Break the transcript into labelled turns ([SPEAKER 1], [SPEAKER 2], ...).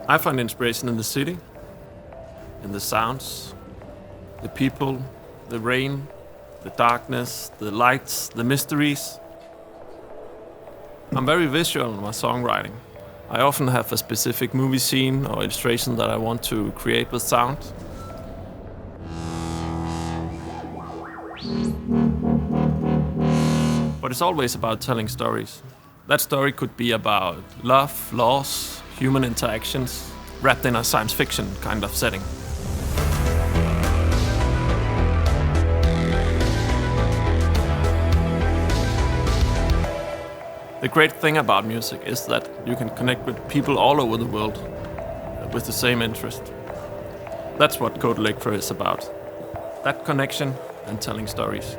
[SPEAKER 1] I find inspiration in the city, in the sounds, the people, the rain, the darkness, the lights, the mysteries. I'm very visual in my songwriting. I often have a specific movie scene or illustration that I want to create with sound. But it's always about telling stories. That story could be about love, loss, human interactions, wrapped in a science fiction kind of setting. The great thing about music is that you can connect with people all over the world with the same interest. That's what Code Elektro is about. That connection and telling stories.